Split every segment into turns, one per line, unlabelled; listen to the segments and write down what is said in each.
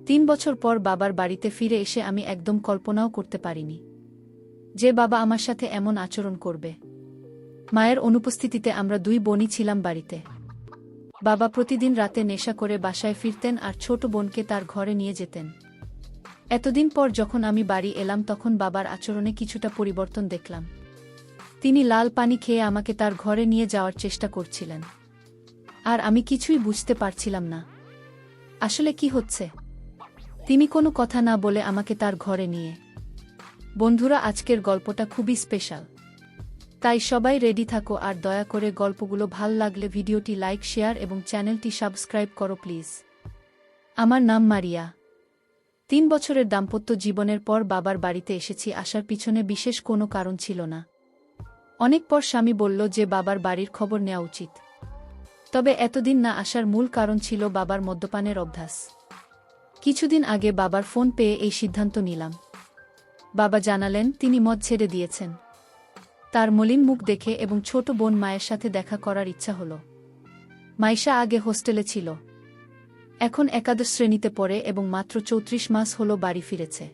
3 বছর পর বাবার বাড়িতে ফিরে এসে আমি একদম কল্পনাও করতে পারিনি যে বাবা আমার সাথে এমন আচরণ করবে। মায়ের অনুপস্থিতিতে আমরা 2 বোনই ছিলাম বাড়িতে। বাবা প্রতিদিন রাতে নেশা করে বাসায় ফিরতেন আর ছোট বোনকে তার ঘরে নিয়ে যেতেন। এতদিন পর যখন আমি বাড়ি এলাম তখন বাবার আচরণে কিছুটা পরিবর্তন দেখলাম। তিনি লাল পানি খেয়ে আমাকে তার ঘরে নিয়ে যাওয়ার চেষ্টা করছিলেন। আর আমি কিছুই বুঝতে পারছিলাম না আসলে কি হচ্ছে। তিনি কোনো কথা না বলে আমাকে তার ঘরে নিয়ে। বন্ধুরা, আজকের গল্পটা খুবই স্পেশাল, তাই সবাই রেডি থাকো আর দয়া করে গল্পগুলো ভাল লাগলে ভিডিওটি লাইক, শেয়ার এবং চ্যানেলটি সাবস্ক্রাইব করো প্লিজ। আমার নাম মারিয়া। 3 বছরের দাম্পত্য জীবনের পর বাবার বাড়িতে এসেছি। আসার পিছনে বিশেষ কোনো কারণ ছিল না। অনেক পর স্বামী বলল যে বাবার বাড়ির খবর নেওয়া উচিত। তবে এতদিন না আসার মূল কারণ ছিল বাবার মদ্যপানের অভ্যাস। কিছুদিন আগে বাবার ফোন পেয়ে এই সিদ্ধান্ত নিলাম। বাবা জানালেন তিনি মদ ছেড়ে দিয়েছেন। তার মলিন মুখ দেখে এবং ছোট বোন মায়ের সাথে দেখা করার ইচ্ছা হল। মাইশা আগে হোস্টেলে ছিল, এখন একাদশ শ্রেণীতে পড়ে এবং মাত্র 34 মাস হল বাড়ি ফিরেছে।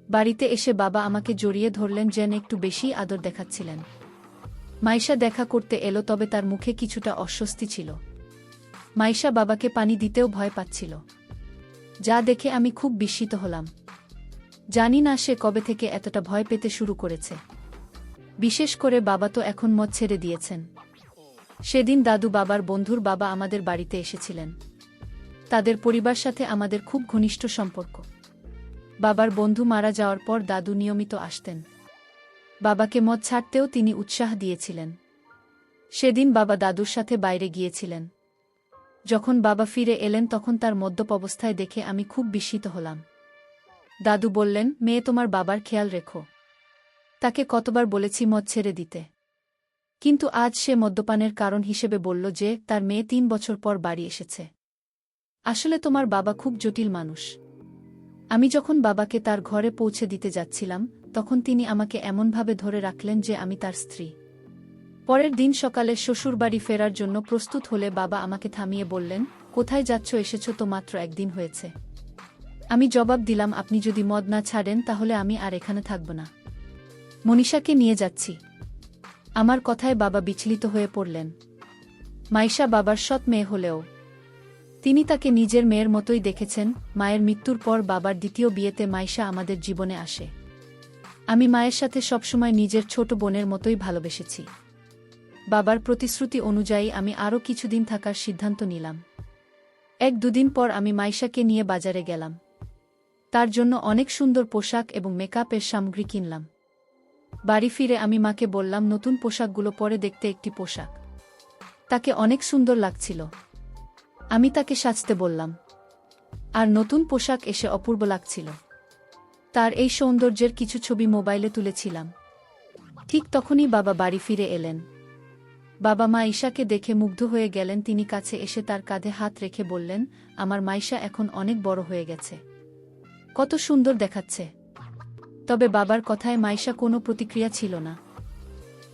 বাড়িতে এসে বাবা আমাকে জড়িয়ে ধরলেন, যেন একটু বেশি আদর দেখাচ্ছিলেন। মাইশা দেখা করতে এলো, তবে তার মুখে কিছুটা অস্বস্তি ছিল। মাইশা বাবাকে পানি দিতেও ভয় পাচ্ছিল, যা দেখে আমি খুব বিস্মিত হলাম। জানি না সে কবে থেকে এতটা ভয় পেতে শুরু করেছে। বিশেষ করে বাবা তো এখন মদ ছেড়ে দিয়েছেন। সেদিন দাদু বাবার বন্ধুর বাবা আমাদের বাড়িতে এসেছিলেন। তাদের পরিবার সাথে আমাদের খুব ঘনিষ্ঠ সম্পর্ক। বাবার বন্ধু মারা যাওয়ার পর দাদু নিয়মিত আসতেন। বাবাকে মদ ছাড়তেও তিনি উৎসাহ দিয়েছিলেন। সেদিন বাবা দাদুর সাথে বাইরে গিয়েছিলেন। যখন বাবা ফিরে এলেন তখন তার মদ্যপ অবস্থায় দেখে আমি খুব বিস্মিত হলাম। দাদু বললেন, মেয়ে, তোমার বাবার খেয়াল রেখো। তাকে কতবার বলেছি মদ ছেড়ে দিতে, কিন্তু আজ সে মদ্যপানের কারণ হিসেবে বলল যে তার মেয়ে 3 বছর পর বাড়ি এসেছে। আসলে তোমার বাবা খুব জটিল মানুষ। আমি যখন বাবাকে তার ঘরে পৌঁছে দিতে যাচ্ছিলাম তখন তিনি আমাকে এমনভাবে ধরে রাখলেন যে আমি তার স্ত্রী। পরের দিন সকালে শ্বশুরবাড়ি ফেরার জন্য প্রস্তুত হলে বাবা আমাকে থামিয়ে বললেন, কোথায় যাচ্ছ? এসেছ তো মাত্র 1 দিন হয়েছে। আমি জবাব দিলাম, আপনি যদি মদ না ছাড়েন তাহলে আমি আর এখানে থাকব না। মনীষাকে নিয়ে যাচ্ছি। আমার কথায় বাবা বিচলিত হয়ে পড়লেন। মাইশা বাবার সৎ মেয়ে হলেও তিনি তাকে নিজের মেয়ের মতোই দেখেছেন। মায়ের মৃত্যুর পর বাবার দ্বিতীয় বিয়েতে মাইশা আমাদের জীবনে আসে। আমি মায়ের সাথে সবসময় নিজের ছোট বোনের মতোই ভালোবেসেছি। বাবার প্রতিশ্রুতি অনুযায়ী আমি আরও কিছুদিন থাকার সিদ্ধান্ত নিলাম। 1-2 দিন পর আমি মাইশাকে নিয়ে বাজারে গেলাম। তার জন্য অনেক সুন্দর পোশাক এবং মেকআপের সামগ্রী কিনলাম। বাড়ি ফিরে আমি মাকে বললাম, নতুন পোশাকগুলো পরে দেখতে একটি পোশাক। তাকে অনেক সুন্দর লাগছিল। আমি তাকে সাজতে বললাম, আর নতুন পোশাক এসে অপূর্ব লাগছিল। তার এই সৌন্দর্যের কিছু ছবি মোবাইলে তুলেছিলাম। ঠিক তখনই বাবা বাড়ি ফিরে এলেন। বাবা মাইশাকে দেখে মুগ্ধ হয়ে গেলেন। তিনি কাছে এসে তার কাঁধে হাত রেখে বললেন, আমার মাইশা এখন অনেক বড় হয়ে গেছে, কত সুন্দর দেখাচ্ছে। তবে বাবার কথায় মাইশা কোনো প্রতিক্রিয়া ছিল না।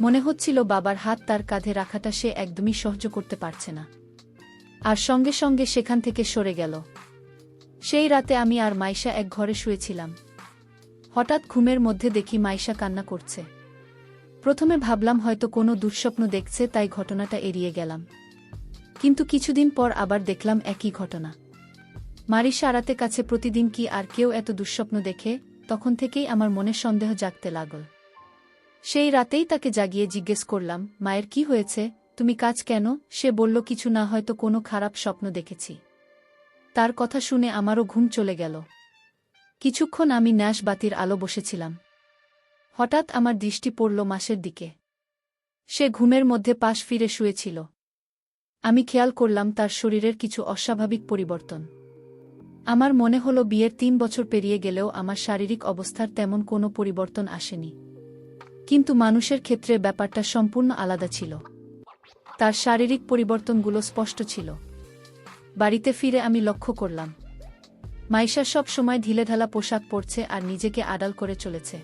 মনে হচ্ছিল বাবার হাত তার কাঁধে রাখাটা সে একদমই সহ্য করতে পারছে না, আর সঙ্গে সঙ্গে সেখান থেকে সরে গেল। সেই রাতে আমি আর মাইশা এক ঘরে শুয়েছিলাম। হঠাৎ ঘুমের মধ্যে দেখি মাইশা কান্না করছে। প্রথমে ভাবলাম হয়তো কোনো দুঃস্বপ্ন দেখছে, তাই ঘটনাটা এড়িয়ে গেলাম। কিন্তু কিছুদিন পর আবার দেখলাম একই ঘটনা। মারিশা রাতে কাছে প্রতিদিন কি আর কেউ এত দুঃস্বপ্ন দেখে? তখন থেকেই আমার মনে সন্দেহ জাগতে লাগল। সেই রাতেই তাকে জাগিয়ে জিজ্ঞেস করলাম, মায়ের কি হয়েছে? তুমি কাজ কেন? সে বলল, কিছু না, হয়তো কোনো খারাপ স্বপ্ন দেখেছি। তার কথা শুনে আমারও ঘুম চলে গেল। কিছুক্ষণ আমি ন্যাশ বাতির আলো বসেছিলাম। হঠাৎ আমার দৃষ্টি পড়ল মাসের দিকে। সে ঘুমের মধ্যে পাশ ফিরে শুয়েছিল। আমি খেয়াল করলাম তার শরীরের কিছু অস্বাভাবিক পরিবর্তন। আমার মনে হলো বিয়ের 3 বছর পেরিয়ে গেলেও আমার শারীরিক অবস্থার তেমন কোনো পরিবর্তন আসেনি। কিন্তু মানুষের ক্ষেত্রে ব্যাপারটা সম্পূর্ণ আলাদা ছিল। তার শারীরিক পরিবর্তনগুলো স্পষ্ট ছিল। বাড়িতে ফিরে আমি লক্ষ্য করলাম মাইশা সব সময় ঢিলেঢালা পোশাক পরছে আর নিজেকে আড়াল করে চলেছে।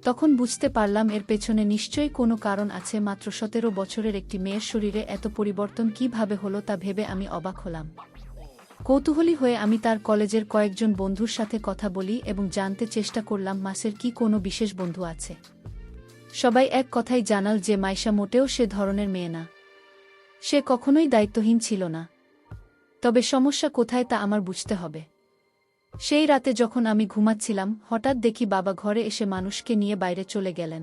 তখন বুঝতে পারলাম এর পেছনে নিশ্চয়ই কোনো কারণ আছে। মাত্র 17 বছরের একটি মেয়ের শরীরে এত পরিবর্তন কিভাবে হলো তা ভেবে আমি অবাক হলাম। কৌতূহলী হয়ে আমি তার কলেজের কয়েকজন বন্ধুর সাথে কথা বলি এবং জানতে চেষ্টা করলাম মাসের কি কোনো বিশেষ বন্ধু আছে। সবাই এক কথাই জানাল যে মাইশা মোটেও সে ধরনের মেয়ে না। সে কখনোই দায়িত্বহীন ছিল না। তবে সমস্যা কোথায় তা আমার বুঝতে হবে। সেই রাতে যখন আমি ঘুমাচ্ছিলাম, হঠাৎ দেখি বাবা ঘরে এসে মানুষকে নিয়ে বাইরে চলে গেলেন।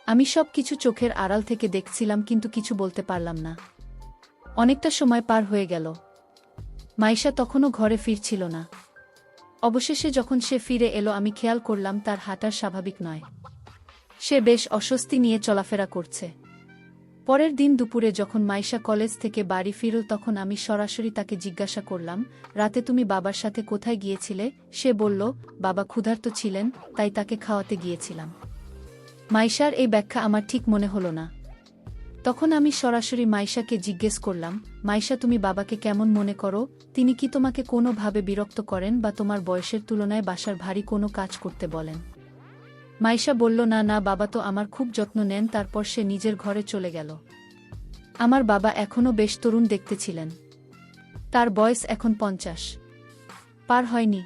আমি সব কিছু চোখের আড়াল থেকে দেখছিলাম, কিন্তু কিছু বলতে পারলাম না। অনেকটা সময় পার হয়ে গেল। মাইশা তখনও ঘরে ফিরছিল না। অবশেষে যখন সে ফিরে এলো, আমি খেয়াল করলাম তার হাঁটার স্বাভাবিক নয়। সে বেশ অস্বস্তি নিয়ে চলাফেরা করছে। পরের দিন দুপুরে যখন মাইশা কলেজ থেকে বাড়ি ফিরল, তখন আমি সরাসরি তাকে জিজ্ঞাসা করলাম, রাতে তুমি বাবার সাথে কোথায় গিয়েছিলে? সে বলল, বাবা ক্ষুধার্ত ছিলেন, তাই তাকে খাওয়াতে গিয়েছিলাম। মাইশার এই ব্যাখ্যা আমার ঠিক মনে হলো না। তখন আমি সরাসরি মাইশাকে জিজ্ঞেস করলাম, মাইশা, তুমি বাবাকে কেমন মনে করো? তিনি কি তোমাকে কোনোভাবে বিরক্ত করেন বা তোমার বয়সের তুলনায় বাসার ভারী কোনো কাজ করতে বলেন? মাইশা বলল, না না, বাবা তো আমার খুব যত্ন নেন। তারপর সে নিজের ঘরে চলে গেল। আমার বাবা এখনও বেশ তরুণ দেখতে ছিলেন। তার বয়স এখন 50 পার হয়নি।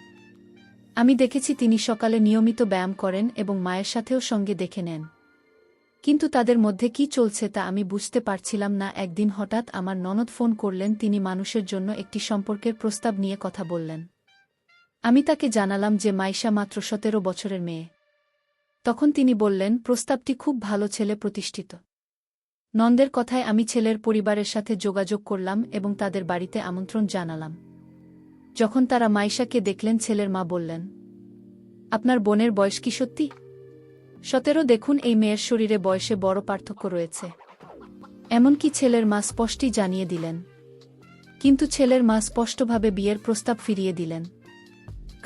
আমি দেখেছি তিনি সকালে নিয়মিত ব্যায়াম করেন এবং মায়ের সাথেও সঙ্গে দেখে নেন। কিন্তু তাদের মধ্যে কি চলছে তা আমি বুঝতে পারছিলাম না। একদিন হঠাৎ আমার ননদ ফোন করলেন। তিনি মানুষের জন্য একটি সম্পর্কের প্রস্তাব নিয়ে কথা বললেন। আমি তাকে জানালাম যে মাইশা মাত্র 17 বছরের মেয়ে। তখন তিনি বললেন, প্রস্তাবটি খুব ভালো, ছেলে প্রতিষ্ঠিত। নন্দের কথায় আমি ছেলের পরিবারের সাথে যোগাযোগ করলাম এবং তাদের বাড়িতে আমন্ত্রণ জানালাম। যখন তারা মাইশাকে দেখলেন, ছেলের মা বললেন, আপনার বোনের বয়স কি সত্যি 17? দেখুন, এই মেয়ের শরীরে বয়সে বড় পার্থক্য রয়েছে। এমনকি ছেলের মা স্পষ্টই জানিয়ে দিলেন। কিন্তু ছেলের মা স্পষ্টভাবে বিয়ের প্রস্তাব ফিরিয়ে দিলেন।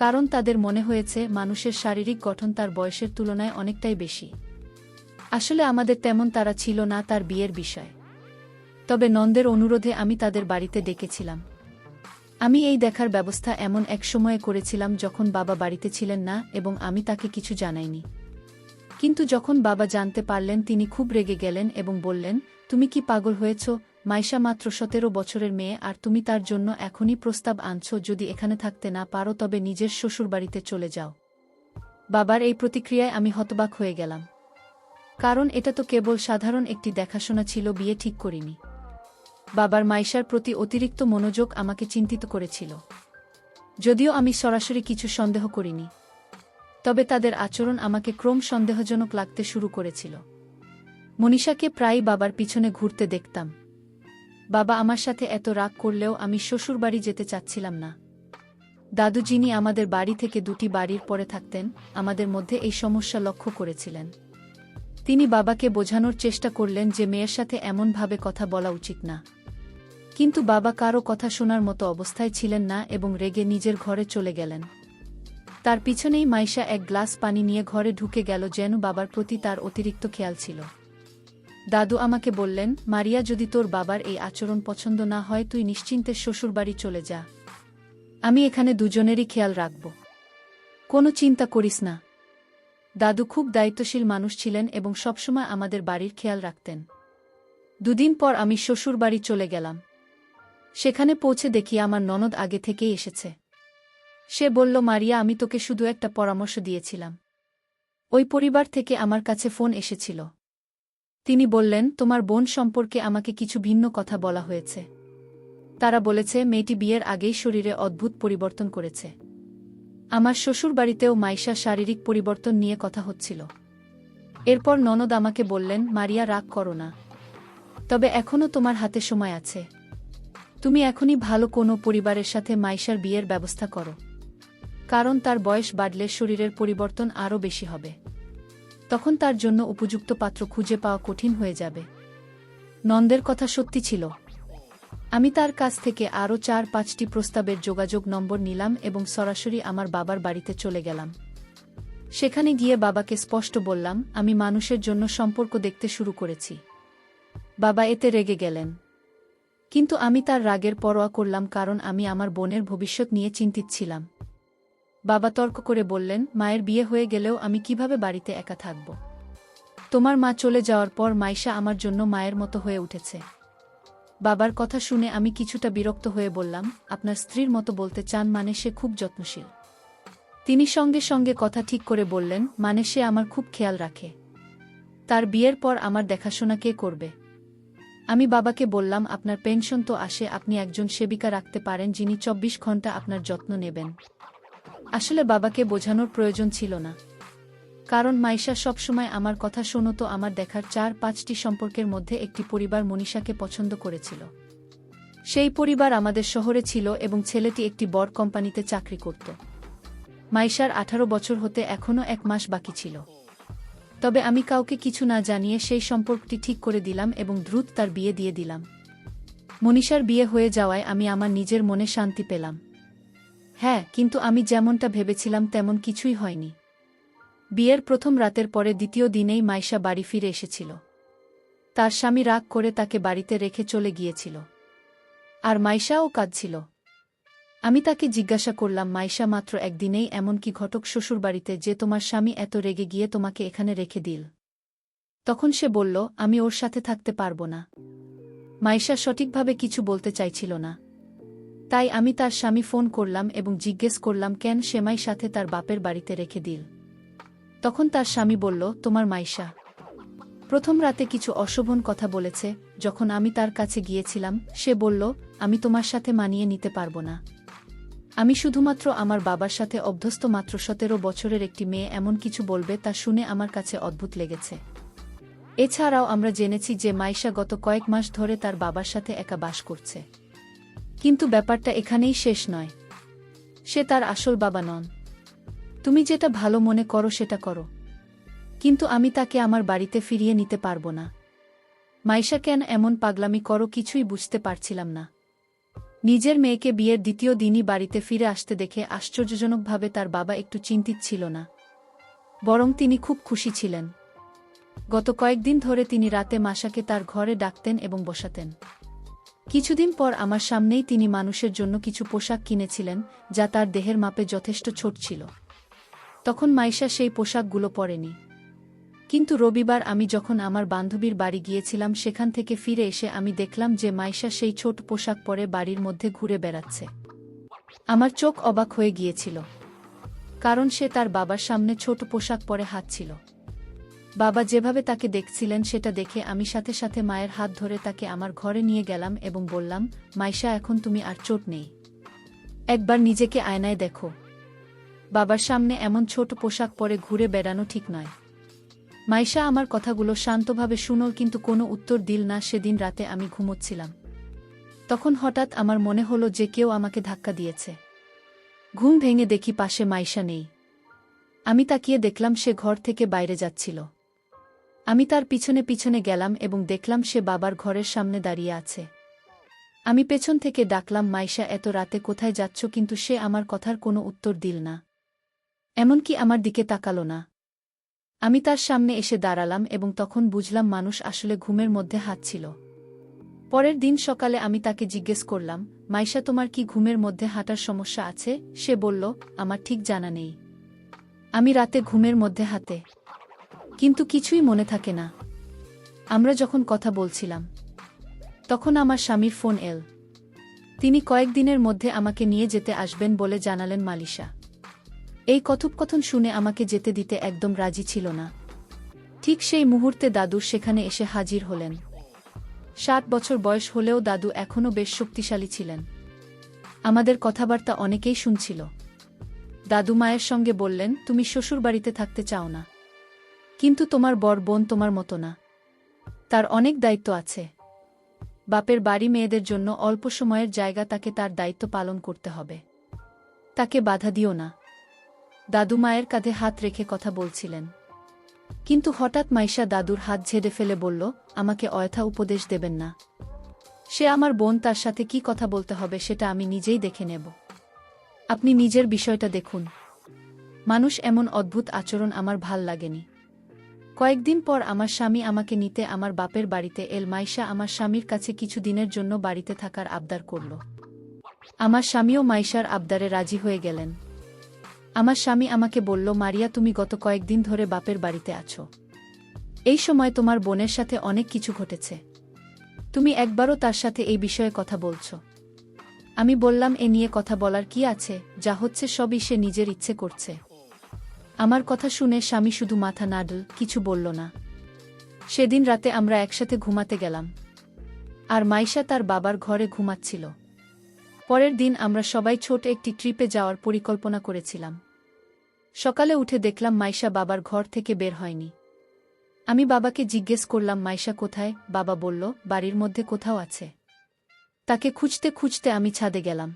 কারণ তাদের মনে হয়েছে মানুষের শারীরিক গঠন তার বয়সের তুলনায় অনেকটাই বেশি। আসলে আমাদের তেমন তারা ছিল না তার বিয়ের বিষয়। তবে নন্দের অনুরোধে আমি তাদের বাড়িতে ডেকেছিলাম। আমি এই দেখার ব্যবস্থা এমন এক সময়ে করেছিলাম যখন বাবা বাড়িতে ছিলেন না এবং আমি তাকে কিছু জানাইনি। কিন্তু যখন বাবা জানতে পারলেন, তিনি খুব রেগে গেলেন এবং বললেন, তুমি কি পাগল হয়েছ? মাইশা মাত্র 17 বছরের মেয়ে, আর তুমি তার জন্য এখনই প্রস্তাব আনছ। যদি এখানে থাকতে না পারো তবে নিজের শ্বশুরবাড়িতে চলে যাও। বাবার এই প্রতিক্রিয়ায় আমি হতবাক হয়ে গেলাম। কারণ এটা তো কেবল সাধারণ একটি দেখাশোনা ছিল, বিয়ে ঠিক করিনি। বাবার মাইশার প্রতি অতিরিক্ত মনোযোগ আমাকে চিন্তিত করেছিল। যদিও আমি সরাসরি কিছু সন্দেহ করিনি, তবে তাদের আচরণ আমাকে ক্রম সন্দেহজনক লাগতে শুরু করেছিল। মনীষাকে প্রায়ই বাবার পিছনে ঘুরতে দেখতাম। বাবা আমার সাথে এত রাগ করলেও আমি শ্বশুরবাড়ি যেতে চাচ্ছিলাম না। দাদু, যিনি আমাদের বাড়ি থেকে 2টি বাড়ির পরে থাকতেন, আমাদের মধ্যে এই সমস্যা লক্ষ্য করেছিলেন। তিনি বাবাকে বোঝানোর চেষ্টা করলেন যে মেয়ের সাথে এমনভাবে কথা বলা উচিত না। কিন্তু বাবা কারও কথা শোনার মতো অবস্থায় ছিলেন না এবং রেগে নিজের ঘরে চলে গেলেন। তার পিছনেই মাইশা এক গ্লাস পানি নিয়ে ঘরে ঢুকে গেল, যেন বাবার প্রতি তার অতিরিক্ত খেয়াল ছিল। দাদু আমাকে বললেন, মারিয়া, যদি তোর বাবার এই আচরণ পছন্দ না হয়, তুই নিশ্চিন্তে শ্বশুরবাড়ি চলে যা। আমি এখানে দুজনেরই খেয়াল রাখব। কোনো চিন্তা করিস না। দাদু খুব দায়িত্বশীল মানুষ ছিলেন এবং সবসময় আমাদের বাড়ির খেয়াল রাখতেন। 2 দিন পর আমি শ্বশুরবাড়ি চলে গেলাম। সেখানে পৌঁছে দেখি আমার ননদ আগে থেকেই এসেছে। সে বলল, মারিয়া, আমি তোকে শুধু একটা পরামর্শ দিয়েছিলাম। ওই পরিবার থেকে আমার কাছে ফোন এসেছিল। তিনি বললেন, তোমার বোন সম্পর্কে আমাকে কিছু ভিন্ন কথা বলা হয়েছে। তারা বলেছে মেয়েটি বিয়ের আগেই শরীরে অদ্ভুত পরিবর্তন করেছে। আমার শ্বশুরবাড়িতেও মাইশা শারীরিক পরিবর্তন নিয়ে কথা হচ্ছিল। এরপর ননদ আমাকে বললেন, মারিয়া, রাগ করো না। তবে এখনও তোমার হাতে সময় আছে। তুমি এখনই ভালো কোনো পরিবারের সাথে মাইশার বিয়ের ব্যবস্থা করো। কারণ তার বয়স বাড়লে শরীরের পরিবর্তন আরও বেশি হবে। তখন তার জন্য উপযুক্ত পাত্র খুঁজে পাওয়া কঠিন হয়ে যাবে। নন্দের কথা সত্যি ছিল। আমি তার কাছ থেকে আরও 4-5টি প্রস্তাবের যোগাযোগ নম্বর নিলাম এবং সরাসরি আমার বাবার বাড়িতে চলে গেলাম। সেখানে গিয়ে বাবাকে স্পষ্ট বললাম, আমি মানুষের জন্য সম্পর্ক দেখতে শুরু করেছি। বাবা এতে রেগে গেলেন। কিন্তু আমি তার রাগের পরোয়া করলাম, কারণ আমি আমার বোনের ভবিষ্যৎ নিয়ে চিন্তিত ছিলাম। বাবা তর্ক করে বললেন, মায়ের বিয়ে হয়ে গেলেও আমি কিভাবে বাড়িতে একা থাকব? তোমার মা চলে যাওয়ার পর মাইশা আমার জন্য মায়ের মতো হয়ে উঠেছে। বাবার কথা শুনে আমি কিছুটা বিরক্ত হয়ে বললাম, আপনার স্ত্রীর মতো বলতে চান মানে সে খুব যত্নশীল? তিনি সঙ্গে সঙ্গে কথা ঠিক করে বললেন, মানে সে আমার খুব খেয়াল রাখে। তার বিয়ের পর আমার দেখাশোনা কে করবে? আমি বাবাকে বললাম, আপনার পেনশন তো আসে, আপনি একজন সেবিকা রাখতে পারেন যিনি ২৪ ঘন্টা আপনার যত্ন নেবেন। আসলে বাবাকে বোঝানোর প্রয়োজন ছিল না, কারণ মাইশা সবসময় আমার কথা শোনত। আমার দেখার ৪-৫টি সম্পর্কের মধ্যে একটি পরিবার মনীষাকে পছন্দ করেছিল। সেই পরিবার আমাদের শহরে ছিল এবং ছেলেটি একটি বড় কোম্পানিতে চাকরি করত। মাইশার ১৮ বছর হতে এখনও ১ মাস বাকি ছিল। তবে আমি কাউকে কিছু না জানিয়ে সেই সম্পর্কটি ঠিক করে দিলাম এবং দ্রুত তার বিয়ে দিয়ে দিলাম। মনীষার বিয়ে হয়ে যাওয়ায় আমি আমার নিজের মনে শান্তি পেলাম। হ্যাঁ, কিন্তু আমি যেমনটা ভেবেছিলাম তেমন কিছুই হয়নি। বিয়ের প্রথম রাতের পরে দ্বিতীয় দিনেই মাইশা বাড়ি ফিরে এসেছিল। তার স্বামী রাগ করে তাকে বাড়িতে রেখে চলে গিয়েছিল, আর মাইশাও কাঁদছিল। আমি তাকে জিজ্ঞাসা করলাম, মাইশা, মাত্র একদিনেই এমন কি ঘটক শ্বশুরবাড়িতে যে তোমার স্বামী এত রেগে গিয়ে তোমাকে এখানে রেখে দিল? তখন সে বলল, আমি ওর সাথে থাকতে পারব না। মাইশা সঠিকভাবে কিছু বলতে চাইছিল না। তাই আমি তার স্বামী ফোন করলাম এবং জিজ্ঞেস করলাম কেন সেমাই সাথে তার বাপের বাড়িতে রেখে দিল। তখন তার স্বামী বলল, তোমার মাইশা প্রথম রাতে কিছু অশোভন কথা বলেছে। যখন আমি তার কাছে গিয়েছিলাম সে বলল, আমি তোমার সাথে মানিয়ে নিতে পারব না। আমি শুধুমাত্র আমার বাবার সাথে অভ্যস্ত, মাত্র ১৭ বছরের একটি মেয়ে এমন কিছু বলবে তা শুনে আমার কাছে অদ্ভুত লেগেছে। এছাড়াও আমরা জেনেছি যে মাইশা গত কয়েক মাস ধরে তার বাবার সাথে একা বাস করছে। কিন্তু ব্যাপারটা এখানেই শেষ নয়। সে তার আসল বাবা নন। তুমি যেটা ভালো মনে করো সেটা করো, কিন্তু আমি তাকে আমার বাড়িতে ফিরিয়ে নিতে পারব না। মাইশা, কেন এমন পাগলামি করো কিছুই বুঝতে পারছিলাম না। নিজের মেয়েকে বিয়ের দ্বিতীয় দিনই বাড়িতে ফিরে আসতে দেখে আশ্চর্যজনকভাবে তার বাবা একটু চিন্তিত ছিল না, বরং তিনি খুব খুশি ছিলেন। গত কয়েকদিন ধরে তিনি রাতে মাশাকে তার ঘরে ডাকতেন এবং বসাতেন। কিছুদিন পর আমার সামনেই তিনি মানুষের জন্য কিছু পোশাক কিনেছিলেন যা তার দেহের মাপে যথেষ্ট ছোট ছিল। তখন মাইশা সেই পোশাকগুলো পরেনি। কিন্তু রবিবার আমি যখন আমার বান্ধবীর বাড়ি গিয়েছিলাম সেখান থেকে ফিরে এসে আমি দেখলাম যে মাইশা সেই ছোট পোশাক পরে বাড়ির মধ্যে ঘুরে বেড়াচ্ছে। আমার চোখ অবাক হয়ে গিয়েছিল, কারণ সে তার বাবার সামনে ছোট পোশাক পরে হাঁটছিল। বাবা যেভাবে তাকে দেখছিলেন সেটা দেখে আমি সাথে সাথে মায়ের হাত ধরে তাকে আমার ঘরে নিয়ে গেলাম এবং বললাম, মাইশা, এখন তুমি আর চোট নেই। একবার নিজেকে আয়নায় দেখো। বাবার সামনে এমন ছোট পোশাক পরে ঘুরে বেড়ানো ঠিক নয়। মাইশা আমার কথাগুলো শান্তভাবে শুনল, কিন্তু কোনো উত্তর দিল না। সেদিন রাতে আমি ঘুমোচ্ছিলাম। তখন হঠাৎ আমার মনে হলো যে কেউ আমাকে ধাক্কা দিয়েছে। ঘুম ভেঙে দেখি পাশে মাইশা নেই। আমি তাকিয়ে দেখলাম সে ঘর থেকে বাইরে যাচ্ছিল। আমি তার পিছনে পিছনে গেলাম এবং দেখলাম সে বাবার ঘরের সামনে দাঁড়িয়ে আছে। আমি পেছন থেকে ডাকলাম, মাইশা, এত রাতে কোথায় যাচ্ছ? কিন্তু সে আমার কথার কোনো উত্তর দিল না, এমনকি আমার দিকে তাকালো না। আমি তার সামনে এসে দাঁড়ালাম এবং তখন বুঝলাম মানুষ আসলে ঘুমের মধ্যে হাঁটছিল। পরের দিন সকালে আমি তাকে জিজ্ঞেস করলাম, মাইশা, তোমার কি ঘুমের মধ্যে হাঁটার সমস্যা আছে? সে বলল, আমার ঠিক জানা নেই। আমি রাতে ঘুমের মধ্যে হাঁটে, কিন্তু কিছুই মনে থাকে না। আমরা যখন কথা বলছিলাম তখন আমার স্বামীর ফোন এল। তিনি কয়েকদিনের মধ্যে আমাকে নিয়ে যেতে আসবেন বলে জানালেন মালিশা। এই কথোপকথন শুনে আমাকে যেতে দিতে একদম রাজি ছিল না। ঠিক সেই মুহূর্তে দাদু সেখানে এসে হাজির হলেন। 60 বছর বয়স হলেও দাদু এখনও বেশ শক্তিশালী ছিলেন। আমাদের কথাবার্তা অনেকেই শুনছিল। দাদু মায়ের সঙ্গে বললেন, তুমি শ্বশুরবাড়িতে থাকতে চাও না, কিন্তু তোমার বড় বোন তোমার মতো না, তার অনেক দায়িত্ব আছে। বাপের বাড়ি মেয়েদের জন্য অল্প সময়ের জায়গা, তাকে তার দায়িত্ব পালন করতে হবে। তাকে বাধা দিও না। দাদু মায়ের কাঁধে হাত রেখে কথা বলছিলেন, কিন্তু হঠাৎ মাইশা দাদুর হাত ঝেড়ে ফেলে বলল, আমাকে অযথা উপদেশ দেবেন না। সে আমার বোন, তার সাথে কি কথা বলতে হবে সেটা আমি নিজেই দেখে নেব। আপনি নিজের বিষয়টা দেখুন। মানুষ এমন অদ্ভুত আচরণ আমার ভাল লাগেনি। কয়েকদিন পর আমার স্বামী আমাকে নিতে আমার বাপের বাড়িতে এল। মাইশা আমার স্বামীর কাছে কিছু দিনের জন্য বাড়িতে থাকার আবদার করল। আমার স্বামীও মাইশার আবদারে রাজি হয়ে গেলেন। আমার স্বামী আমাকে বলল, মারিয়া, তুমি গত কয়েকদিন ধরে বাপের বাড়িতে আছো। এই সময় তোমার বোনের সাথে অনেক কিছু ঘটেছে। তুমি একবারও তার সাথে এই বিষয়ে কথা বলছ? আমি বললাম, এ নিয়ে কথা বলার কি আছে, যা হচ্ছে সবই সে নিজের ইচ্ছে করছে। আমার কথা শুনে স্বামী শুধু মাথা নাড়ল, কিছু বলল না। সেদিন রাতে আমরা একসাথে ঘুমাতে গেলাম, আর মাইশা তার বাবার ঘরে ঘুমাচ্ছিল। পরের দিন আমরা সবাই ছোট একটি ট্রিপে যাওয়ার পরিকল্পনা করেছিলাম। সকালে উঠে দেখলাম মাইশা বাবার ঘর থেকে বের হয়নি। আমি বাবাকে জিজ্ঞেস করলাম, মাইশা কোথায়? বাবা বলল, বাড়ির মধ্যে কোথাও আছে। তাকে খুঁজতে খুঁজতে আমি ছাদে গেলাম।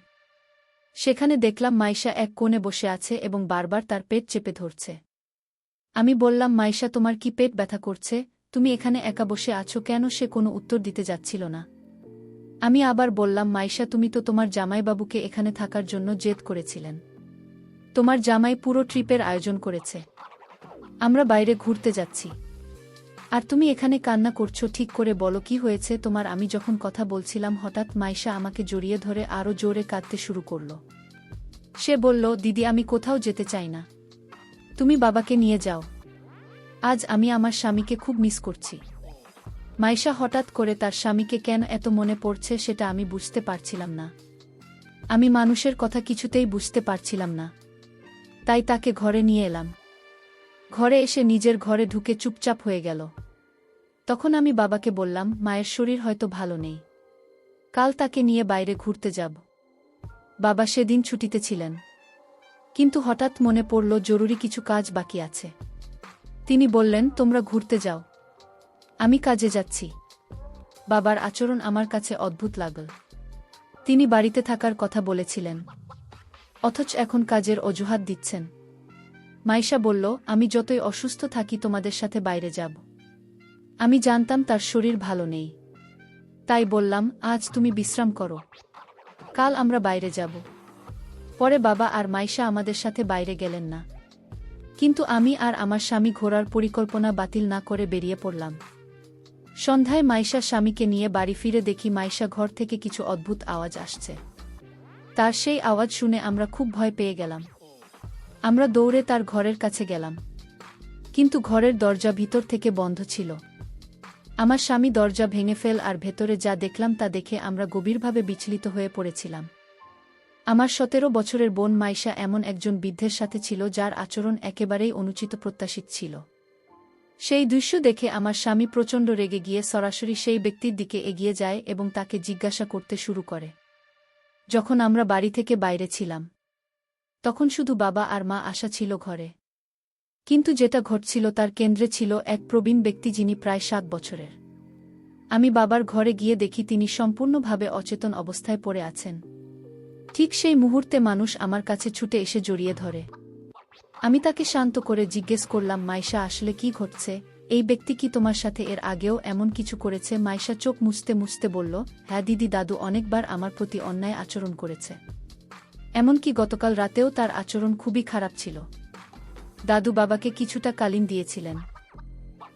সেখানে দেখলাম মাইশা এক কোণে বসে আছে এবং বারবার তার পেট চেপে ধরছে। আমি বললাম, মাইশা, তোমার কি পেট ব্যথা করছে? তুমি এখানে একা বসে আছো কেন? সে কোনো উত্তর দিতে যাচ্ছিল না। আমি আবার বললাম, মাইশা, তুমি তো তোমার জামাইবাবুকে এখানে থাকার জন্য জেদ করেছিলেন। তোমার জামাই পুরো ট্রিপের আয়োজন করেছে। আমরা বাইরে ঘুরতে যাচ্ছি, আর তুমি এখানে কান্না করছো। ঠিক করে বলো, কি হয়েছে তোমার? আমি যখন কথা বলছিলাম হঠাৎ মাইশা আমাকে জড়িয়ে ধরে আরও জোরে কাঁদতে শুরু করল। সে বলল, দিদি, আমি কোথাও যেতে চাই না, তুমি বাবাকে নিয়ে যাও। আজ আমি আমার স্বামীকে খুব মিস করছি। মাইশা হঠাৎ করে তার স্বামীকে কেন এত মনে পড়ছে সেটা আমি বুঝতে পারছিলাম না। আমি মানুষের কথা কিছুতেই বুঝতে পারছিলাম না, তাই তাকে ঘরে নিয়ে এলাম। ঘরে এসে নিজের ঘরে ঢুকে চুপচাপ হয়ে গেল। তখন আমি বাবাকে বললাম, মায়ের শরীর হয়তো ভালো নেই, কাল তাকে নিয়ে বাইরে ঘুরতে যাব। বাবা সেদিন ছুটিতে ছিলেন, কিন্তু হঠাৎ মনে পড়ল জরুরি কিছু কাজ বাকি আছে। তিনি বললেন, তোমরা ঘুরতে যাও, আমি কাজে যাচ্ছি। বাবার আচরণ আমার কাছে অদ্ভুত লাগল। তিনি বাড়িতে থাকার কথা বলেছিলেন, অথচ এখন কাজের অজুহাত দিচ্ছেন। মাইশা বলল, আমি যতই অসুস্থ থাকি তোমাদের সাথে বাইরে যাব। আমি জানতাম তার শরীর ভালো নেই, তাই বললাম, আজ তুমি বিশ্রাম করো, কাল আমরা বাইরে যাব। পরে বাবা আর মাইশা আমাদের সাথে বাইরে গেলেন না, কিন্তু আমি আর আমার স্বামী ঘোরার পরিকল্পনা বাতিল না করে বেরিয়ে পড়লাম। সন্ধ্যায় মাইশা স্বামীকে নিয়ে বাড়ি ফিরে দেখি মাইশা ঘর থেকে কিছু অদ্ভুত আওয়াজ আসছে। তার সেই আওয়াজ শুনে আমরা খুব ভয় পেয়ে গেলাম। আমরা দৌড়ে তার ঘরের কাছে গেলাম, কিন্তু ঘরের দরজা ভিতর থেকে বন্ধ ছিল। আমার স্বামী দরজা ভেঙে ফেল আর ভেতরে যা দেখলাম তা দেখে আমরা গভীরভাবে বিচলিত হয়ে পড়েছিলাম। আমার 17 বছরের বোন মাইশা এমন একজন বৃদ্ধের সাথে ছিল যার আচরণ একেবারেই অনুচিত প্রত্যাশিত ছিল। সেই দৃশ্য দেখে আমার স্বামী প্রচণ্ড রেগে গিয়ে সরাসরি সেই ব্যক্তির দিকে এগিয়ে যায় এবং তাকে জিজ্ঞাসা করতে শুরু করে। যখন আমরা বাড়ি থেকে বাইরে ছিলাম, তখন শুধু বাবা আর মা আসা ছিল ঘরে। কিন্তু যেটা ঘটছিল তার কেন্দ্রে ছিল এক প্রবীণ ব্যক্তি, যিনি প্রায় 7 বছরের। আমি বাবার ঘরে গিয়ে দেখি তিনি সম্পূর্ণভাবে অচেতন অবস্থায় পড়ে আছেন। ঠিক সেই মুহূর্তে মানুষ আমার কাছে ছুটে এসে জড়িয়ে ধরে। আমি তাকে শান্ত করে জিজ্ঞেস করলাম, মাইশা, আসলে কি ঘটছে? এই ব্যক্তি কি তোমার সাথে এর আগেও এমন কিছু করেছে? মাইশা চোখ মুছতে মুছতে বলল, হ্যাঁ দিদি, দাদু অনেকবার আমার প্রতি অন্যায় আচরণ করেছে। এমনকি গতকাল রাতেও তার আচরণ খুবই খারাপ ছিল। দাদু বাবাকে কিছুটা কালিন দিয়েছিলেন,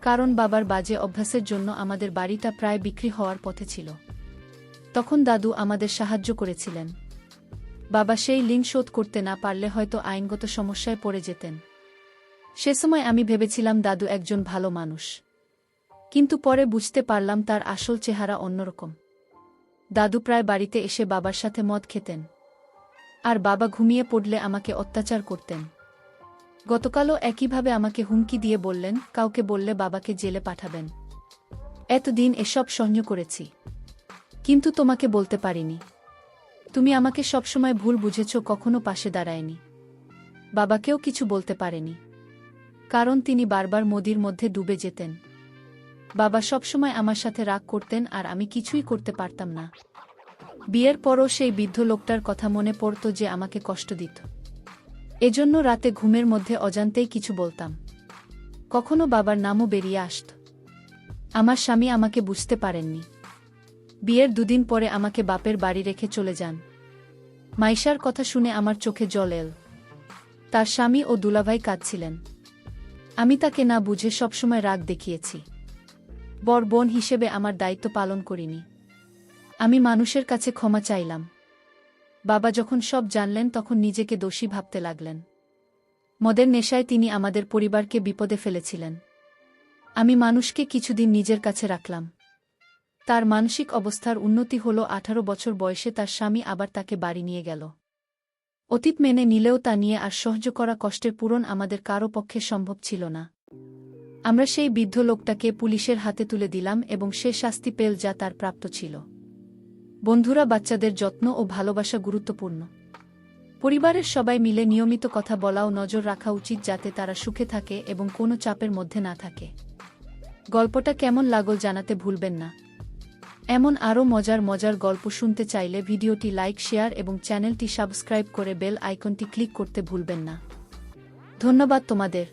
কারণ বাবার বাজে অভ্যাসের জন্য আমাদের বাড়িটা প্রায় বিক্রি হওয়ার পথে ছিল। তখন দাদু আমাদের সাহায্য করেছিলেন। বাবা সেই ঋণ শোধ করতে না পারলে হয়তো আইনগত সমস্যায় পড়ে যেতেন। সে সময় আমি ভেবেছিলাম দাদু একজন ভালো মানুষ, কিন্তু পরে বুঝতে পারলাম তার আসল চেহারা অন্যরকম। দাদু প্রায় বাড়িতে এসে বাবার সাথে মদ খেতেন, আর বাবা ঘুমিয়ে পড়লে আমাকে অত্যাচার করতেন। গতকালও একইভাবে আমাকে হুমকি দিয়ে বললেন, কাউকে বললে বাবাকে জেলে পাঠাবেন। এতদিন এসব সহ্য করেছি, কিন্তু তোমাকে বলতে পারিনি। তুমি আমাকে সবসময় ভুল বুঝেছ, কখনো পাশে দাঁড়ায়নি। বাবাকেও কিছু বলতে পারেনি, কারণ তিনি বারবার মোদির মধ্যে ডুবে যেতেন। বাবা সবসময় আমার সাথে রাগ করতেন আর আমি কিছুই করতে পারতাম না। বিয়ের পরও সেই বৃদ্ধ লোকটার কথা মনে পড়ত যে আমাকে কষ্ট দিত। এজন্য রাতে ঘুমের মধ্যে অজান্তেই কিছু বলতাম। কখনো বাবার নামও বেরিয়ে আসত। আমার স্বামী আমাকে বুঝতে পারেননি। বিয়ের 2 দিন পরে আমাকে বাপের বাড়ি রেখে চলে যান। মাইশার কথা শুনে আমার চোখে জল এল। তার স্বামী ও দুলাভাই কাঁদছিলেন। আমি তাকে না বুঝে সবসময় রাগ দেখিয়েছি। বড় বোন হিসেবে আমার দায়িত্ব পালন করিনি। আমি মানুষের কাছে ক্ষমা চাইলাম। বাবা যখন সব জানলেন তখন নিজেকে দোষী ভাবতে লাগলেন। মদের নেশায় তিনি আমাদের পরিবারকে বিপদে ফেলেছিলেন। আমি মানুষকে কিছুদিন নিজের কাছে রাখলাম। তার মানসিক অবস্থার উন্নতি হল 18 বছর বয়সে তার স্বামী আবার তাকে বাড়ি নিয়ে গেল। অতীত মেনে নিলেও তা নিয়ে আর সহ্য করা কষ্টের পূরণ আমাদের কারও পক্ষে সম্ভব ছিল না। আমরা সেই বৃদ্ধ লোকটাকে পুলিশের হাতে তুলে দিলাম এবং সে শাস্তি পেল যা তার প্রাপ্ত ছিল। বন্ধুরা, বাচ্চাদের যত্ন ও ভালোবাসা গুরুত্বপূর্ণ। পরিবারের সবাই মিলে নিয়মিত কথা বলা ও নজর রাখা উচিত যাতে তারা সুখে থাকে এবং কোনো চাপের মধ্যে না থাকে। গল্পটা কেমন লাগল জানাতে ভুলবেন না। এমন আরও মজার মজার গল্প শুনতে চাইলে ভিডিওটি লাইক, শেয়ার এবং চ্যানেলটি সাবস্ক্রাইব করে বেল আইকনটি ক্লিক করতে ভুলবেন না। ধন্যবাদ তোমাদের।